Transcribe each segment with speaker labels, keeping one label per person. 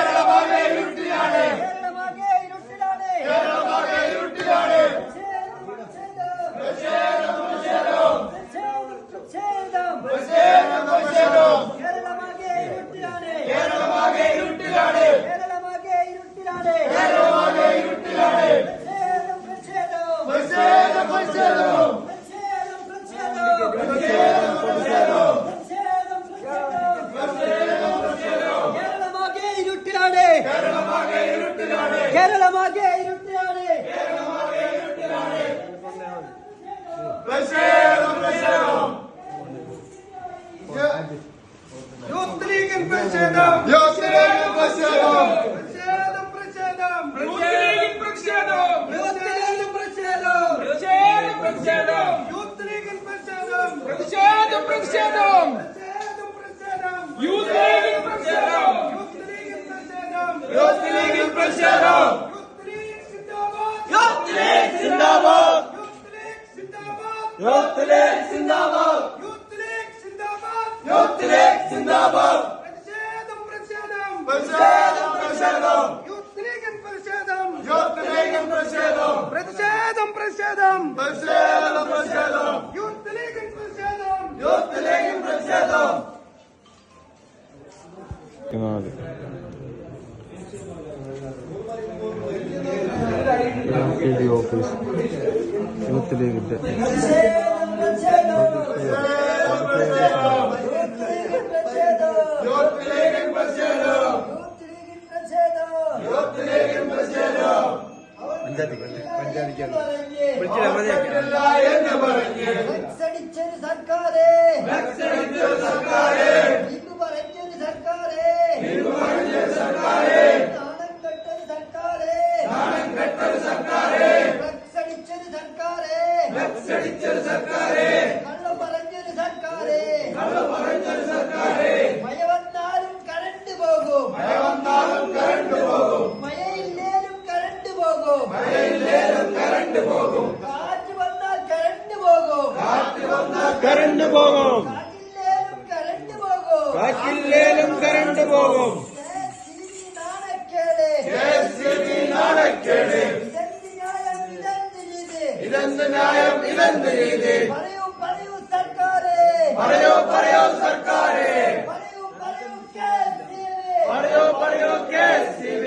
Speaker 1: കേരളമാകെ ഇരുട്ടിലാണ്. Youth ലീഗിൻ പ്രതിഷേധം, youth ലീഗിൻ പ്രതിഷേധം, പ്രതിഷേധം പ്രതിഷേധം, യൂത്ത് ലീഗിൻ പ്രതിഷേധം, യൂത്ത് ലീഗിൻ പ്രതിഷേധം, പ്രതിഷേധം പ്രതിഷേധം, യൂത്ത് ലീഗിൻ പ്രതിഷേധം, പ്രതിഷേധം പ്രതിഷേധം, യൂത്ത് ലീഗിൻ പ്രതിഷേധം, യൂത്ത് ലീഗിൻ പ്രതിഷേധം, യൂത്ത് ലീഗിൻ പ്രതിഷേധം, യൂത്ത് ലീഗ് സിന്ദാബാദ്, യൂത്ത് ലീഗ് സിന്ദാബാദ്, യൂത്ത് ലീഗ് സിന്ദാബാദ്, യൂത്ത് ലീഗ് സിന്ദാബാദ്, പ്രതിഷേധം പ്രതിഷേധം, പ്രതിഷേധം പ്രതിഷേധം, യൂത്ത് ലീഗിൻ പ്രതിഷേധം, യൂത്ത് ലീഗിൻ പ്രതിഷേധം, പ്രതിഷേധം പ്രതിഷേധം, പ്രതിഷേധം പ്രതിഷേധം, യൂത്ത് ലീഗിൻ പ്രതിഷേധം, യൂത്ത് ലീഗിൻ പ്രതിഷേധം.
Speaker 2: ഓഫീസ് യൂത്ത് ലീഗിന്റെ കറണ്ട് പോകും, കാറ്റില്ലേലും കറണ്ട് പോകും. നാണക്കേട്, ഇതെന്ത് ന്യായം ഇതെന്ത് രീതി, പറയൂ പറയൂ സർക്കാരേ, പറയൂ പറയൂ സർക്കാരേ, പറയൂ പറയൂ KSCB,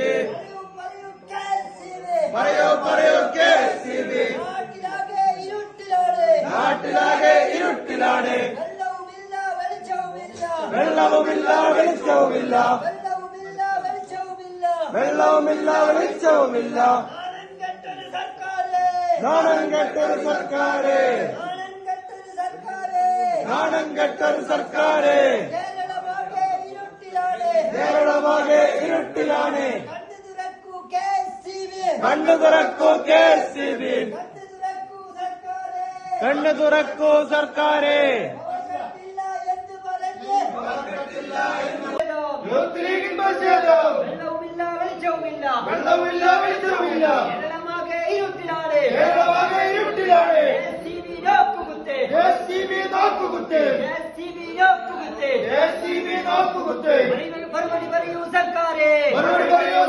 Speaker 2: പറയൂ പറയൂ KSCB. നാട്ടിലാകെ ഇരുട്ടിലാണ്, നാട്ടിലാകെ ഇരുട്ടിലാണ്, വെള്ളവുമില്ല വെളിച്ചവുമില്ല, വെള്ളവുമില്ല വെളിച്ചവുമില്ല, വെള്ളവുമില്ല വെളിച്ചവുമില്ല, വെള്ളവുമില്ല വെളിച്ചവുമില്ല. നാണം കെട്ടൊരു സർക്കാരേ, നാണം കെട്ടൊരു സർക്കാരേ, നാണം കെട്ടൊരു സർക്കാരേ. കേരളമാകെ ഇരുട്ടിലാണ്, കേരളമാകെ ഇരുട്ടിലാണ്. കണ്ണു തുറക്കൂ KSCB, കണ്ണു തുറക്കൂ സർക്കാരേ. യൂത്ത് ലീഗിൻ പ്രതിഷേധം, വെള്ളവുമില്ല വെളിച്ചവുമില്ല, വെള്ളവുമില്ല വെളിച്ചവുമില്ല, കേരളമാകെ ഇരുട്ടിലാണ്, കേരളമാകെ ഇരുട്ടിലാണ്. KSCB നോക്കുകുത്ത്, KSCB നോക്കുകുത്ത്, KSCB നോക്കുകുത്ത്, KSCB നോക്കുകുത്ത്. മറുപടി പറയൂ സർക്കാരേ, മറുപടി പറയൂ.